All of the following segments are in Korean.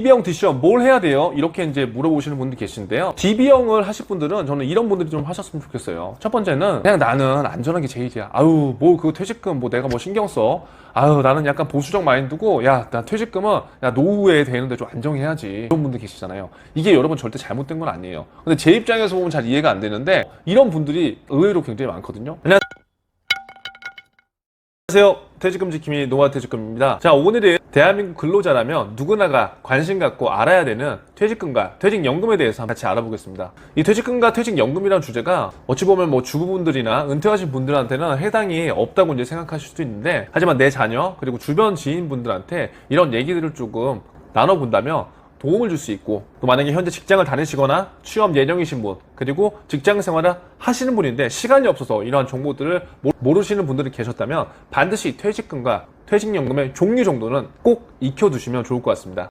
DB형, DC형 뭘 해야 돼요? 이렇게 이제 물어보시는 분들이 계신데요. DB형을 하실 분들은 저는 이런 분들이 좀 하셨으면 좋겠어요. 첫 번째는 그냥 나는 안전하게 제일이야. 아유 뭐 그 퇴직금 뭐 내가 뭐 신경 써. 아유 나는 약간 보수적 마인드고 야 나 퇴직금은 야 노후에 되는데 좀 안정해야지. 이런 분들 계시잖아요. 이게 여러분 절대 잘못된 건 아니에요. 근데 제 입장에서 보면 잘 이해가 안 되는데 이런 분들이 의외로 굉장히 많거든요. 안녕하세요. 퇴직금 지킴이 노아퇴직금입니다. 자, 오늘은 대한민국 근로자라면 누구나가 관심 갖고 알아야 되는 퇴직금과 퇴직연금에 대해서 같이 알아보겠습니다. 이 퇴직금과 퇴직연금이라는 주제가 어찌 보면 뭐 주부분들이나 은퇴하신 분들한테는 해당이 없다고 이제 생각하실 수도 있는데, 하지만 내 자녀 그리고 주변 지인분들한테 이런 얘기들을 조금 나눠본다면 도움을 줄 수 있고, 또 만약에 현재 직장을 다니시거나 취업 예정이신 분, 그리고 직장 생활을 하시는 분인데 시간이 없어서 이러한 정보들을 모르시는 분들이 계셨다면 반드시 퇴직금과 퇴직연금의 종류 정도는 꼭 익혀두시면 좋을 것 같습니다.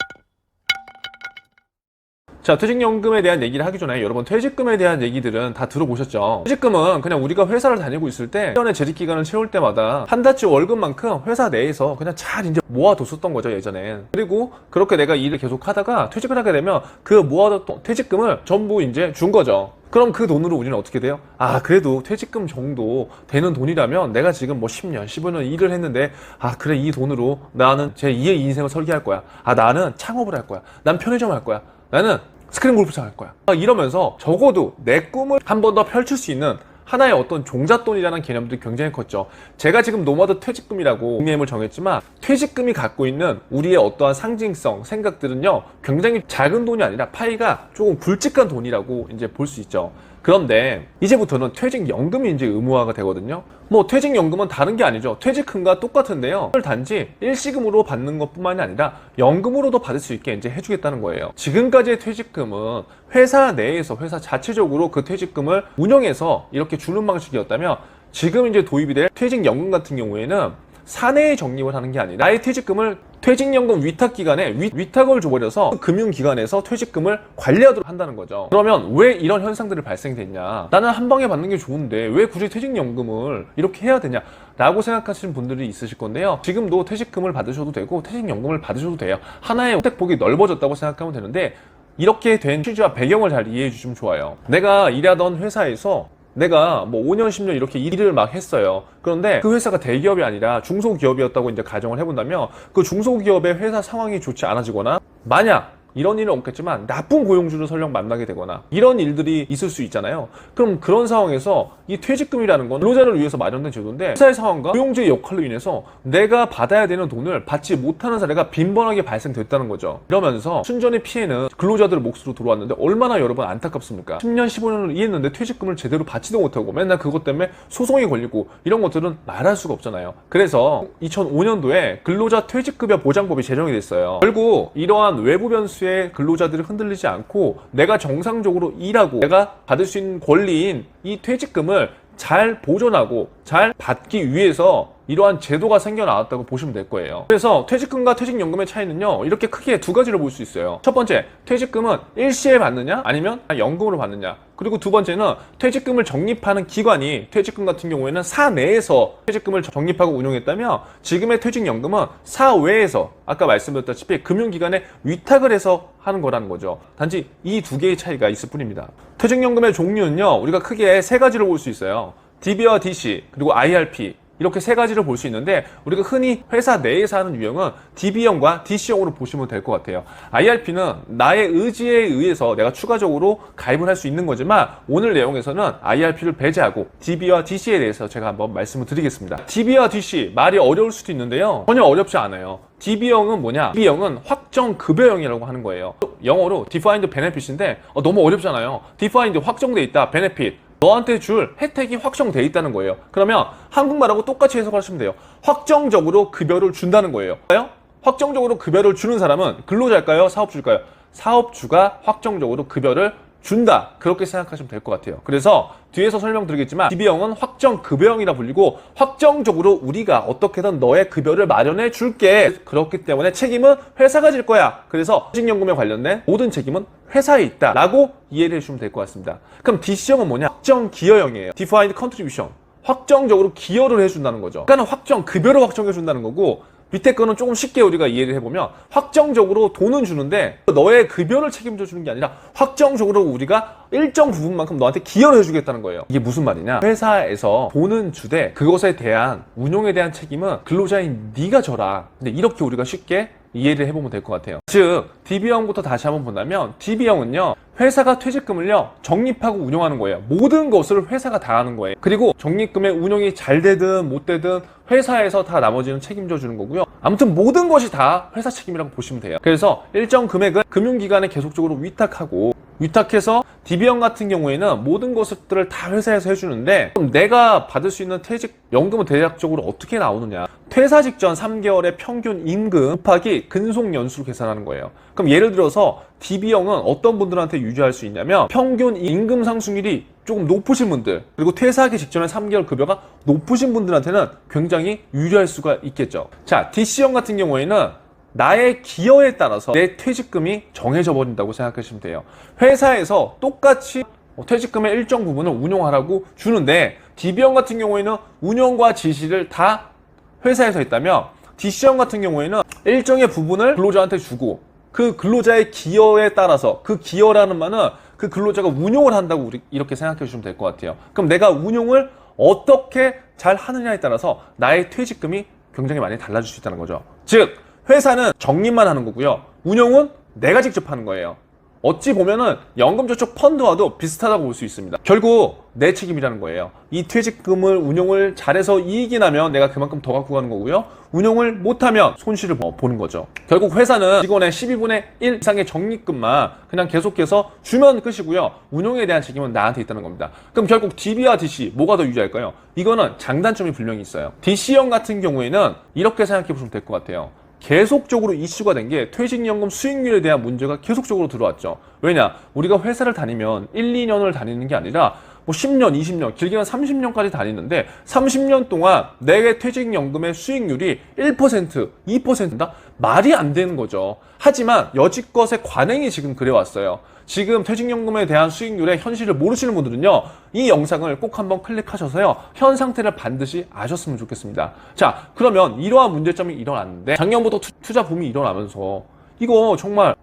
자, 퇴직연금에 대한 얘기를 하기 전에 여러분 퇴직금에 대한 얘기들은 다 들어보셨죠? 퇴직금은 그냥 우리가 회사를 다니고 있을 때 1년의 재직기간을 채울 때마다 한 달치 월급만큼 회사 내에서 그냥 잘 이제 모아뒀었던 거죠, 예전엔. 그리고 그렇게 내가 일을 계속 하다가 퇴직을 하게 되면 그 모아뒀던 퇴직금을 전부 이제 준 거죠. 그럼 그 돈으로 우리는 어떻게 돼요? 아, 그래도 퇴직금 정도 되는 돈이라면 내가 지금 뭐 10년, 15년 일을 했는데, 아, 그래, 이 돈으로 나는 제 2의 인생을 설계할 거야. 아, 나는 창업을 할 거야. 난 편의점 할 거야. 나는 스크린 골프장 할 거야. 이러면서 적어도 내 꿈을 한 번 더 펼칠 수 있는 하나의 어떤 종잣돈이라는 개념도 굉장히 컸죠. 제가 지금 노마드 퇴직금이라고 닉네임을 정했지만 퇴직금이 갖고 있는 우리의 어떠한 상징성, 생각들은요, 굉장히 작은 돈이 아니라 파이가 조금 굵직한 돈이라고 이제 볼 수 있죠. 그런데 이제부터는 퇴직연금이 이제 의무화가 되거든요. 뭐 퇴직연금은 다른 게 아니죠. 퇴직금과 똑같은데요. 단지 일시금으로 받는 것뿐만이 아니라 연금으로도 받을 수 있게 이제 해주겠다는 거예요. 지금까지의 퇴직금은 회사 내에서 회사 자체적으로 그 퇴직금을 운영해서 이렇게 주는 방식이었다면, 지금 이제 도입이 될 퇴직연금 같은 경우에는 사내에 적립을 하는 게 아니라 나의 퇴직금을 퇴직연금 위탁기관에 위탁을 줘버려서 금융기관에서 퇴직금을 관리하도록 한다는 거죠. 그러면 왜 이런 현상들이 발생됐냐? 나는 한 방에 받는 게 좋은데 왜 굳이 퇴직연금을 이렇게 해야 되냐? 라고 생각하시는 분들이 있으실 건데요. 지금도 퇴직금을 받으셔도 되고 퇴직연금을 받으셔도 돼요. 하나의 선택폭이 넓어졌다고 생각하면 되는데, 이렇게 된 취지와 배경을 잘 이해해 주시면 좋아요. 내가 일하던 회사에서 내가 뭐 5년, 10년 이렇게 일을 막 했어요. 그런데 그 회사가 대기업이 아니라 중소기업이었다고 이제 가정을 해본다면, 그 중소기업의 회사 상황이 좋지 않아지거나, 만약 이런 일은 없겠지만 나쁜 고용주를 설령 만나게 되거나 이런 일들이 있을 수 있잖아요. 그럼 그런 상황에서 이 퇴직금이라는 건 근로자를 위해서 마련된 제도인데, 회사의 상황과 고용주의 역할로 인해서 내가 받아야 되는 돈을 받지 못하는 사례가 빈번하게 발생됐다는 거죠. 이러면서 순전히 피해는 근로자들 몫으로 들어왔는데 얼마나 여러분 안타깝습니까? 10년, 15년을 일했는데 퇴직금을 제대로 받지도 못하고 맨날 그것 때문에 소송이 걸리고, 이런 것들은 말할 수가 없잖아요. 그래서 2005년도에 근로자 퇴직급여 보장법이 제정이 됐어요. 결국 이러한 외부 변수의 근로자들이 흔들리지 않고 내가 정상적으로 일하고 내가 받을 수 있는 권리인 이 퇴직금을 잘 보존하고 잘 받기 위해서 이러한 제도가 생겨나왔다고 보시면 될 거예요. 그래서 퇴직금과 퇴직연금의 차이는요, 이렇게 크게 두 가지로 볼 수 있어요. 첫 번째, 퇴직금은 일시에 받느냐 아니면 연금으로 받느냐. 그리고 두 번째는 퇴직금을 적립하는 기관이 퇴직금 같은 경우에는 사내에서 퇴직금을 적립하고 운용했다면, 지금의 퇴직연금은 사외에서 아까 말씀드렸다시피 금융기관에 위탁을 해서 하는 거라는 거죠. 단지 이 두 개의 차이가 있을 뿐입니다. 퇴직연금의 종류는요, 우리가 크게 세 가지로 볼 수 있어요. DB와 DC 그리고 IRP, 이렇게 세 가지를 볼 수 있는데, 우리가 흔히 회사 내에서 하는 유형은 DB형과 DC형으로 보시면 될 것 같아요. IRP는 나의 의지에 의해서 내가 추가적으로 가입을 할 수 있는 거지만, 오늘 내용에서는 IRP를 배제하고 DB와 DC에 대해서 제가 한번 말씀을 드리겠습니다. DB와 DC, 말이 어려울 수도 있는데요, 전혀 어렵지 않아요. DB형은 뭐냐? DB형은 확정급여형이라고 하는 거예요. 영어로 Defined Benefit인데 너무 어렵잖아요. Defined, 확정돼 있다, Benefit, 너한테 줄 혜택이 확정돼 있다는 거예요. 그러면 한국말하고 똑같이 해석하시면 돼요. 확정적으로 급여를 준다는 거예요. 확정적으로 급여를 주는 사람은 근로자일까요? 사업주일까요? 사업주가 확정적으로 급여를 준다, 그렇게 생각하시면 될 것 같아요. 그래서 뒤에서 설명드리겠지만 DB형은 확정급여형이라 불리고, 확정적으로 우리가 어떻게든 너의 급여를 마련해 줄게, 그렇기 때문에 책임은 회사가 질 거야. 그래서 퇴직연금에 관련된 모든 책임은 회사에 있다 라고 이해를 해주시면 될 것 같습니다. 그럼 DC형은 뭐냐? 확정기여형이에요. Defined Contribution, 확정적으로 기여를 해준다는 거죠. 그러니까 확정급여를 확정해 준다는 거고, 밑에 거는 조금 쉽게 우리가 이해를 해보면 확정적으로 돈은 주는데 너의 급여를 책임져 주는 게 아니라 확정적으로 우리가 일정 부분만큼 너한테 기여를 해주겠다는 거예요. 이게 무슨 말이냐? 회사에서 돈은 주되 그것에 대한 운용에 대한 책임은 근로자인 네가 져라. 근데 이렇게 우리가 쉽게 이해를 해보면 될 것 같아요. 즉 DB형부터 다시 한번 본다면 DB형은요 회사가 퇴직금을요 적립하고 운영하는 거예요. 모든 것을 회사가 다 하는 거예요. 그리고 적립금의 운영이 잘 되든 못 되든 회사에서 다 나머지는 책임져 주는 거고요. 아무튼 모든 것이 다 회사 책임이라고 보시면 돼요. 그래서 일정 금액은 금융기관에 계속적으로 위탁해서 DB형 같은 경우에는 모든 것들을 다 회사에서 해주는데 그럼 내가 받을 수 있는 퇴직연금은 대략적으로 어떻게 나오느냐? 퇴사 직전 3개월의 평균 임금 곱하기 근속 연수로 계산하는 거예요. 그럼 예를 들어서 DB형은 어떤 분들한테 유지할 수 있냐면 평균 임금 상승률이 조금 높으신 분들 그리고 퇴사하기 직전에 3개월 급여가 높으신 분들한테는 굉장히 유리할 수가 있겠죠. 자, DC형 같은 경우에는 나의 기여에 따라서 내 퇴직금이 정해져 버린다고 생각하시면 돼요. 회사에서 똑같이 퇴직금의 일정 부분을 운용하라고 주는데 DB형 같은 경우에는 운영과 지시를 다 회사에서 했다면 DC형 같은 경우에는 일정의 부분을 근로자한테 주고 그 근로자의 기여에 따라서 그 기여라는 말은 그 근로자가 운용을 한다고 이렇게 생각해 주시면 될 것 같아요. 그럼 내가 운용을 어떻게 잘 하느냐에 따라서 나의 퇴직금이 굉장히 많이 달라질 수 있다는 거죠. 즉 회사는 적립만 하는 거고요. 운용은 내가 직접 하는 거예요. 어찌 보면은 연금저축 펀드와도 비슷하다고 볼 수 있습니다. 결국 내 책임이라는 거예요. 이 퇴직금을 운용을 잘해서 이익이 나면 내가 그만큼 더 갖고 가는 거고요. 운용을 못하면 손실을 보는 거죠. 결국 회사는 직원의 12분의 1 이상의 적립금만 그냥 계속해서 주면 끝이고요. 운용에 대한 책임은 나한테 있다는 겁니다. 그럼 결국 DB와 DC 뭐가 더 유리할까요? 이거는 장단점이 분명히 있어요. DC형 같은 경우에는 이렇게 생각해 보시면 될 것 같아요. 계속적으로 이슈가 된 게 퇴직연금 수익률에 대한 문제가 계속적으로 들어왔죠. 왜냐? 우리가 회사를 다니면 1, 2년을 다니는 게 아니라 뭐 10년, 20년, 길게는 30년까지 다니는데 30년 동안 내 퇴직연금의 수익률이 1%, 2%다? 말이 안 되는 거죠. 하지만 여지껏의 관행이 지금 그래왔어요. 지금 퇴직연금에 대한 수익률의 현실을 모르시는 분들은요, 이 영상을 꼭 한번 클릭하셔서요, 현 상태를 반드시 아셨으면 좋겠습니다. 자, 그러면 이러한 문제점이 일어났는데, 작년부터 투자 붐이 일어나면서, 이거 정말,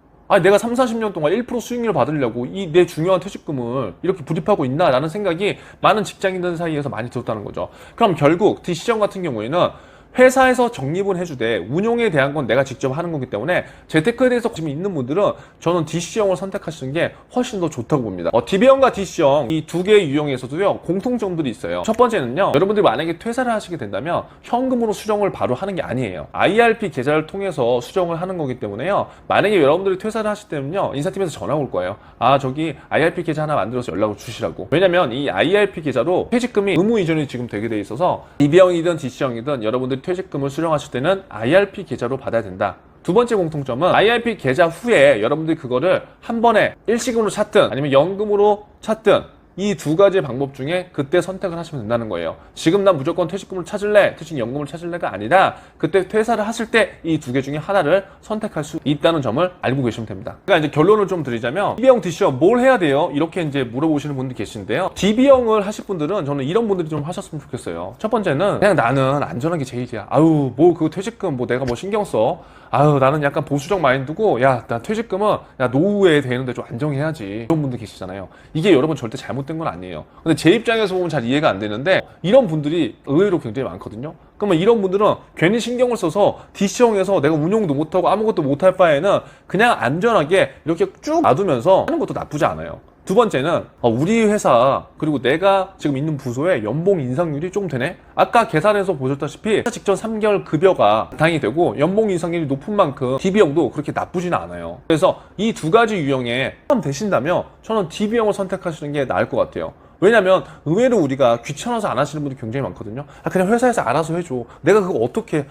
내가 3, 40년 동안 1% 수익률을 받으려고 이 내 중요한 퇴직금을 이렇게 불입하고 있나? 라는 생각이 많은 직장인들 사이에서 많이 들었다는 거죠. 그럼 결국 DC형 같은 경우에는 회사에서 적립을 해주되 운용에 대한 건 내가 직접 하는 거기 때문에 재테크에 대해서 관심이 있는 분들은 저는 DC형을 선택하시는 게 훨씬 더 좋다고 봅니다. DB형과 DC형 이 두 개의 유형에서도요 공통점들이 있어요. 첫 번째는요, 여러분들이 만약에 퇴사를 하시게 된다면 현금으로 수령을 바로 하는 게 아니에요. IRP 계좌를 통해서 수령을 하는 거기 때문에요, 만약에 여러분들이 퇴사를 하실 때는요 인사팀에서 전화가 올 거예요. 저기 IRP 계좌 하나 만들어서 연락을 주시라고. 왜냐면 이 IRP 계좌로 퇴직금이 의무 이전이 지금 되게 돼 있어서 DB형이든 DC형이든 여러분들이 퇴직금을 수령하실 때는 IRP 계좌로 받아야 된다. 두 번째 공통점은 IRP 계좌 후에 여러분들이 그거를 한 번에 일시금으로 찾든 아니면 연금으로 찾든 이 두 가지 방법 중에 그때 선택을 하시면 된다는 거예요. 지금 난 무조건 퇴직금을 찾을래, 퇴직연금을 찾을래가 아니라 그때 퇴사를 하실 때 이 두 개 중에 하나를 선택할 수 있다는 점을 알고 계시면 됩니다. 그러니까 이제 결론을 좀 드리자면 DB형, DC형 뭘 해야 돼요? 이렇게 이제 물어보시는 분들이 계신데요. DB형을 하실 분들은 저는 이런 분들이 좀 하셨으면 좋겠어요. 첫 번째는 그냥 나는 안전한 게 제일이야. 뭐 그 퇴직금 뭐 내가 뭐 신경 써. 나는 약간 보수적 마인드고, 나 퇴직금은 노후에 되는데 좀 안정해야지. 이런 분들 계시잖아요. 이게 여러분 절대 잘못된 건 아니에요. 근데 제 입장에서 보면 잘 이해가 안 되는데 이런 분들이 의외로 굉장히 많거든요. 그러면 이런 분들은 괜히 신경을 써서 DC형에서 내가 운용도 못하고 아무것도 못할 바에는 그냥 안전하게 이렇게 쭉 놔두면서 하는 것도 나쁘지 않아요. 두 번째는 우리 회사 그리고 내가 지금 있는 부서의 연봉 인상률이 조금 되네? 아까 계산해서 보셨다시피 직전 3개월 급여가 바탕이 되고 연봉 인상률이 높은 만큼 DB형도 그렇게 나쁘지는 않아요. 그래서 이 두 가지 유형에 포함되신다면 저는 DB형을 선택하시는 게 나을 것 같아요. 왜냐면 의외로 우리가 귀찮아서 안 하시는 분들이 굉장히 많거든요. 그냥 회사에서 알아서 해줘. 내가 그거 어떻게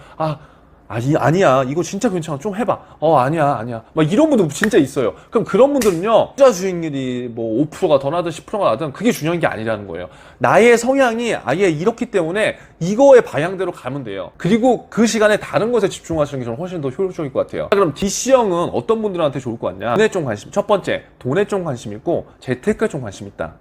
아니야. 이거 진짜 괜찮아. 좀 해봐. 아니야. 막 이런 분들 진짜 있어요. 그럼 그런 분들은요, 투자 수익률이 뭐 5%가 더 나든 10%가 나든 그게 중요한 게 아니라는 거예요. 나의 성향이 아예 이렇기 때문에 이거의 방향대로 가면 돼요. 그리고 그 시간에 다른 것에 집중하시는 게 저는 훨씬 더 효율적일 것 같아요. 그럼 DC형은 어떤 분들한테 좋을 것 같냐? 돈에 좀 관심, 첫 번째, 돈에 좀 관심 있고 재테크에 좀 관심 있다.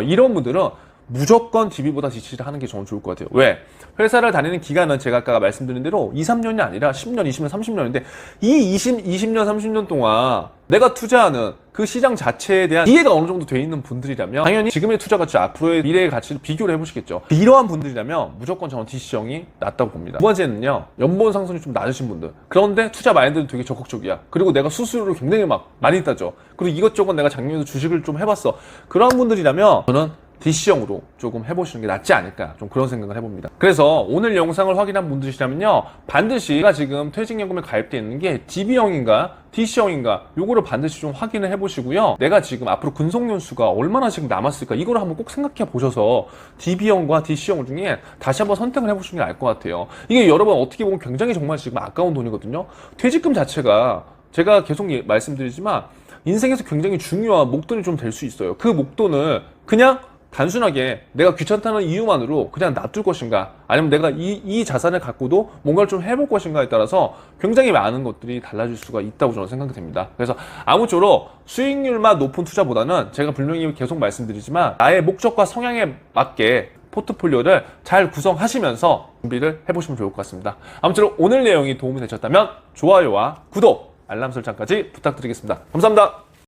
이런 분들은 무조건 DB보다 DC를 하는 게 저는 좋을 것 같아요. 왜? 회사를 다니는 기간은 제가 아까 말씀드린 대로 2, 3년이 아니라 10년, 20년, 30년인데 이 20년, 30년 동안 내가 투자하는 그 시장 자체에 대한 이해가 어느 정도 돼 있는 분들이라면 당연히 지금의 투자 가치, 앞으로의 미래의 가치를 비교를 해보시겠죠. 이러한 분들이라면 무조건 저는 DC형이 낫다고 봅니다. 두 번째는요, 연본 상승이 좀 낮으신 분들. 그런데 투자 마인드는 되게 적극적이야. 그리고 내가 수수료를 굉장히 막 많이 따져. 그리고 이것저것 내가 작년에도 주식을 좀 해봤어. 그런 분들이라면 저는 DC형으로 조금 해보시는 게 낫지 않을까, 좀 그런 생각을 해봅니다. 그래서 오늘 영상을 확인한 분들이시라면요, 반드시 내가 지금 퇴직연금에 가입되어 있는 게 DB형인가 DC형인가 요거를 반드시 좀 확인을 해보시고요. 내가 지금 앞으로 근속연수가 얼마나 지금 남았을까, 이거를 한번 꼭 생각해 보셔서 DB형과 DC형 중에 다시 한번 선택을 해보시는 게 나을 것 같아요. 이게 여러분 어떻게 보면 굉장히 정말 지금 아까운 돈이거든요. 퇴직금 자체가 제가 계속 말씀드리지만 인생에서 굉장히 중요한 목돈이 좀 될 수 있어요. 그 목돈을 그냥 단순하게 내가 귀찮다는 이유만으로 그냥 놔둘 것인가, 아니면 내가 이 자산을 갖고도 뭔가를 좀 해볼 것인가에 따라서 굉장히 많은 것들이 달라질 수가 있다고 저는 생각이 됩니다. 그래서 아무쪼록 수익률만 높은 투자보다는 제가 분명히 계속 말씀드리지만 나의 목적과 성향에 맞게 포트폴리오를 잘 구성하시면서 준비를 해보시면 좋을 것 같습니다. 아무쪼록 오늘 내용이 도움이 되셨다면 좋아요와 구독, 알람 설정까지 부탁드리겠습니다. 감사합니다.